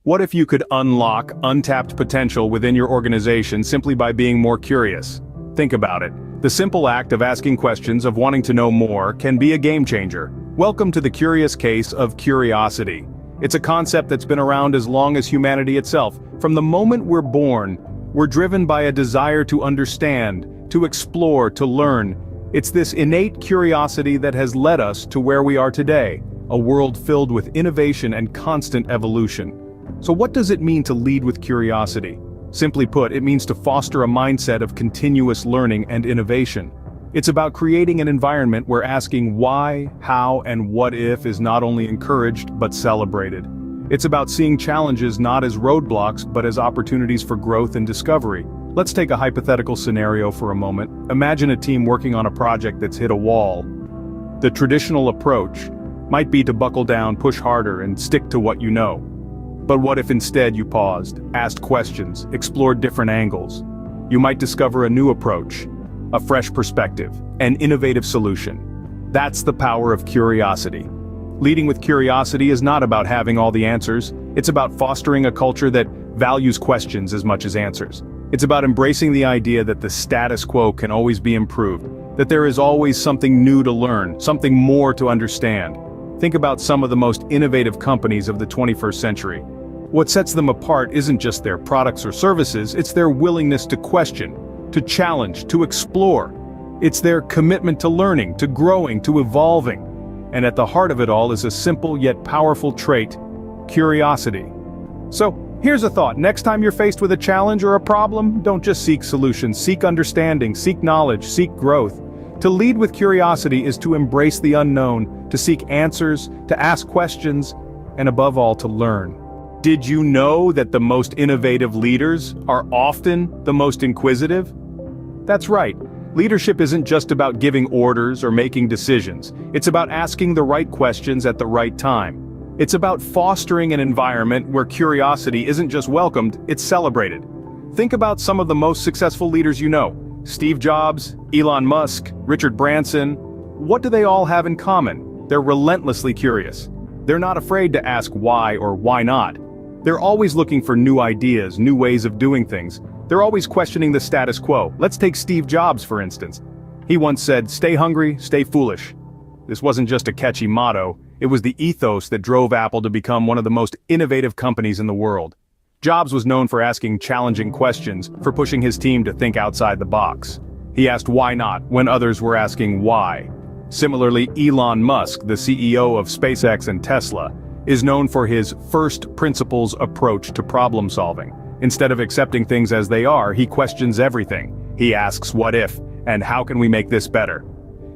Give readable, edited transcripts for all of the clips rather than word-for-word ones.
What if you could unlock untapped potential within your organization simply by being more curious? Think about it. The simple act of asking questions, of wanting to know more, can be a game changer. Welcome to the curious case of curiosity. It's a concept that's been around as long as humanity itself. From the moment we're born, we're driven by a desire to understand, to explore, to learn. It's this innate curiosity that has led us to where we are today, a world filled with innovation and constant evolution. So what does it mean to lead with curiosity? Simply put, it means to foster a mindset of continuous learning and innovation. It's about creating an environment where asking why, how, and what if is not only encouraged but celebrated. It's about seeing challenges not as roadblocks but as opportunities for growth and discovery. Let's take a hypothetical scenario for a moment. Imagine a team working on a project that's hit a wall. The traditional approach might be to buckle down, push harder, and stick to what you know. But what if instead you paused, asked questions, explored different angles? You might discover a new approach, a fresh perspective, an innovative solution. That's the power of curiosity. Leading with curiosity is not about having all the answers, it's about fostering a culture that values questions as much as answers. It's about embracing the idea that the status quo can always be improved, that there is always something new to learn, something more to understand. Think about some of the most innovative companies of the 21st century. What sets them apart isn't just their products or services, it's their willingness to question, to challenge, to explore. It's their commitment to learning, to growing, to evolving. And at the heart of it all is a simple yet powerful trait: curiosity. So, here's a thought. Next time you're faced with a challenge or a problem, don't just seek solutions, seek understanding, seek knowledge, seek growth. To lead with curiosity is to embrace the unknown, to seek answers, to ask questions, and above all, to learn. Did you know that the most innovative leaders are often the most inquisitive? That's right. Leadership isn't just about giving orders or making decisions. It's about asking the right questions at the right time. It's about fostering an environment where curiosity isn't just welcomed, it's celebrated. Think about some of the most successful leaders you know. Steve Jobs, Elon Musk, Richard Branson. What do they all have in common? They're relentlessly curious. They're not afraid to ask why or why not. They're always looking for new ideas, new ways of doing things. They're always questioning the status quo. Let's take Steve Jobs, for instance. He once said, "Stay hungry, stay foolish." This wasn't just a catchy motto, it was the ethos that drove Apple to become one of the most innovative companies in the world. Jobs was known for asking challenging questions, for pushing his team to think outside the box. He asked why not when others were asking why. Similarly, Elon Musk, the CEO of SpaceX and Tesla, is known for his first principles approach to problem solving. Instead of accepting things as they are, he questions everything. He asks what if, and how can we make this better?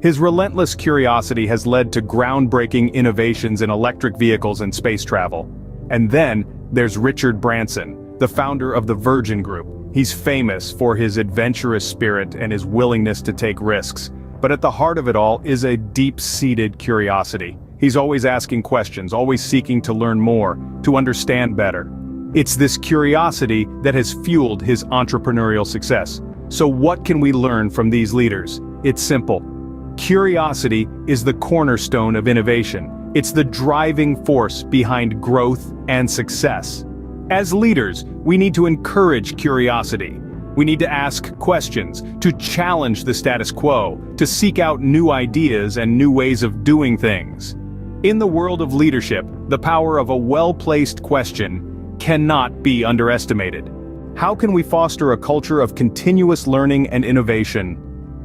His relentless curiosity has led to groundbreaking innovations in electric vehicles and space travel. And then, there's Richard Branson, the founder of the Virgin Group. He's famous for his adventurous spirit and his willingness to take risks. But at the heart of it all is a deep-seated curiosity. He's always asking questions, always seeking to learn more, to understand better. It's this curiosity that has fueled his entrepreneurial success. So what can we learn from these leaders? It's simple. Curiosity is the cornerstone of innovation. It's the driving force behind growth and success. As leaders, we need to encourage curiosity. We need to ask questions, to challenge the status quo, to seek out new ideas and new ways of doing things. In the world of leadership, the power of a well-placed question cannot be underestimated. How can we foster a culture of continuous learning and innovation?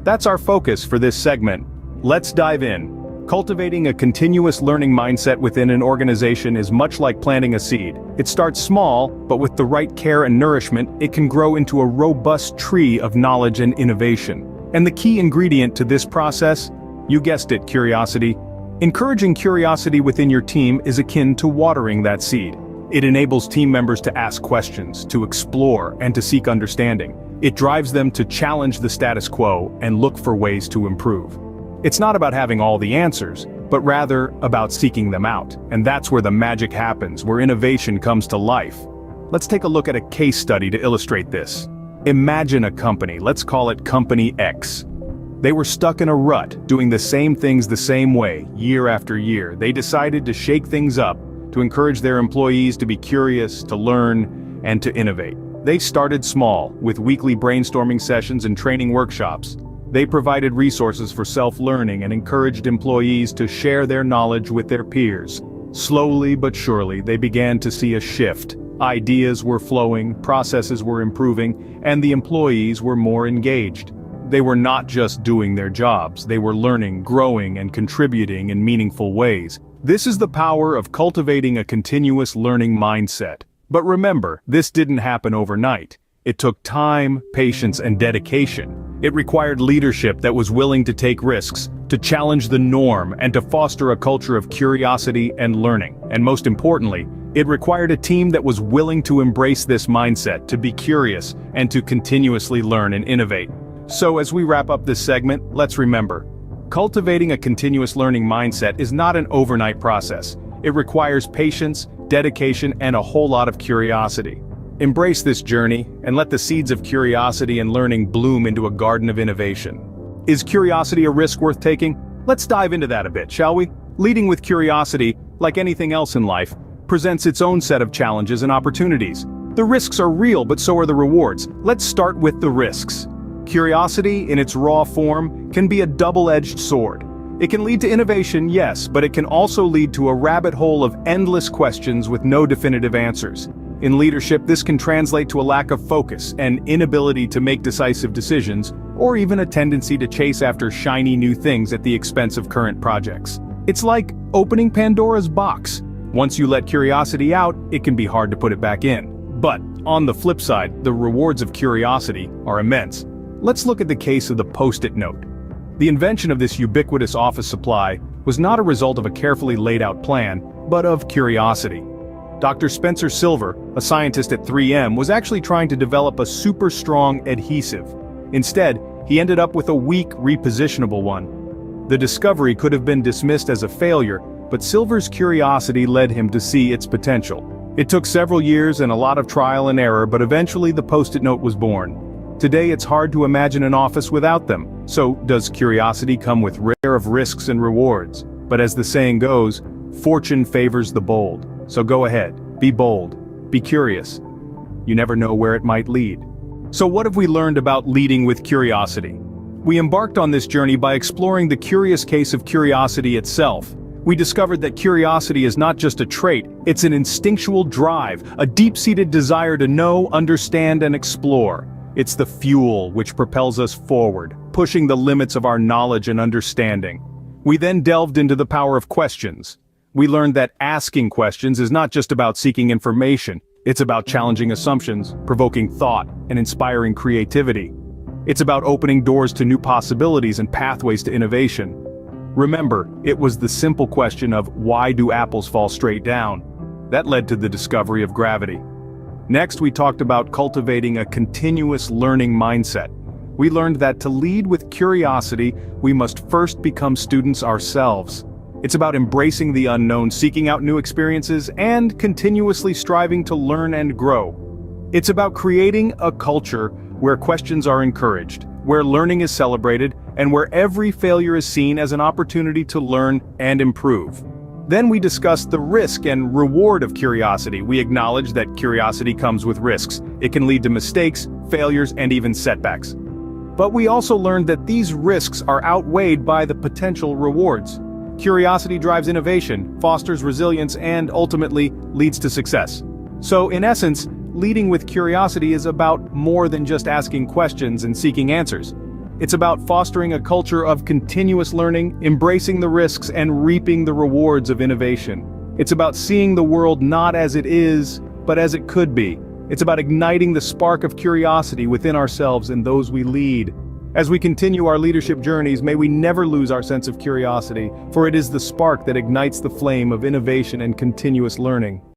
That's our focus for this segment. Let's dive in. Cultivating a continuous learning mindset within an organization is much like planting a seed. It starts small, but with the right care and nourishment, it can grow into a robust tree of knowledge and innovation. And the key ingredient to this process? You guessed it, curiosity. Encouraging curiosity within your team is akin to watering that seed. It enables team members to ask questions, to explore, and to seek understanding. It drives them to challenge the status quo and look for ways to improve. It's not about having all the answers, but rather about seeking them out. And that's where the magic happens, where innovation comes to life. Let's take a look at a case study to illustrate this. Imagine a company, let's call it Company X. They were stuck in a rut, doing the same things the same way, year after year. They decided to shake things up, to encourage their employees to be curious, to learn, and to innovate. They started small, with weekly brainstorming sessions and training workshops. They provided resources for self-learning and encouraged employees to share their knowledge with their peers. Slowly but surely, they began to see a shift. Ideas were flowing, processes were improving, and the employees were more engaged. They were not just doing their jobs, they were learning, growing, and contributing in meaningful ways. This is the power of cultivating a continuous learning mindset. But remember, this didn't happen overnight. It took time, patience, and dedication. It required leadership that was willing to take risks, to challenge the norm, and to foster a culture of curiosity and learning. And most importantly, it required a team that was willing to embrace this mindset, to be curious, and to continuously learn and innovate. So as we wrap up this segment, let's remember, cultivating a continuous learning mindset is not an overnight process. It requires patience, dedication, and a whole lot of curiosity. Embrace this journey, and let the seeds of curiosity and learning bloom into a garden of innovation. Is curiosity a risk worth taking? Let's dive into that a bit, shall we? Leading with curiosity, like anything else in life, presents its own set of challenges and opportunities. The risks are real, but so are the rewards. Let's start with the risks. Curiosity, in its raw form, can be a double-edged sword. It can lead to innovation, yes, but it can also lead to a rabbit hole of endless questions with no definitive answers. In leadership, this can translate to a lack of focus, an inability to make decisive decisions, or even a tendency to chase after shiny new things at the expense of current projects. It's like opening Pandora's box. Once you let curiosity out, it can be hard to put it back in. But, on the flip side, the rewards of curiosity are immense. Let's look at the case of the Post-it note. The invention of this ubiquitous office supply was not a result of a carefully laid out plan, but of curiosity. Dr. Spencer Silver, a scientist at 3M, was actually trying to develop a super strong adhesive. Instead, he ended up with a weak, repositionable one. The discovery could have been dismissed as a failure, but Silver's curiosity led him to see its potential. It took several years and a lot of trial and error, but eventually the Post-it note was born. Today it's hard to imagine an office without them. So, does curiosity come with rare of risks and rewards? But as the saying goes, fortune favors the bold. So go ahead, be bold, be curious. You never know where it might lead. So what have we learned about leading with curiosity? We embarked on this journey by exploring the curious case of curiosity itself. We discovered that curiosity is not just a trait, it's an instinctual drive, a deep-seated desire to know, understand, and explore. It's the fuel which propels us forward, pushing the limits of our knowledge and understanding. We then delved into the power of questions. We learned that asking questions is not just about seeking information, it's about challenging assumptions, provoking thought, and inspiring creativity. It's about opening doors to new possibilities and pathways to innovation. Remember, it was the simple question of why do apples fall straight down? That led to the discovery of gravity. Next, we talked about cultivating a continuous learning mindset. We learned that to lead with curiosity, we must first become students ourselves. It's about embracing the unknown, seeking out new experiences, and continuously striving to learn and grow. It's about creating a culture where questions are encouraged, where learning is celebrated, and where every failure is seen as an opportunity to learn and improve. Then we discussed the risk and reward of curiosity. We acknowledged that curiosity comes with risks. It can lead to mistakes, failures, and even setbacks. But we also learned that these risks are outweighed by the potential rewards. Curiosity drives innovation, fosters resilience, and ultimately leads to success. So, in essence, leading with curiosity is about more than just asking questions and seeking answers. It's about fostering a culture of continuous learning, embracing the risks, and reaping the rewards of innovation. It's about seeing the world not as it is, but as it could be. It's about igniting the spark of curiosity within ourselves and those we lead. As we continue our leadership journeys, may we never lose our sense of curiosity, for it is the spark that ignites the flame of innovation and continuous learning.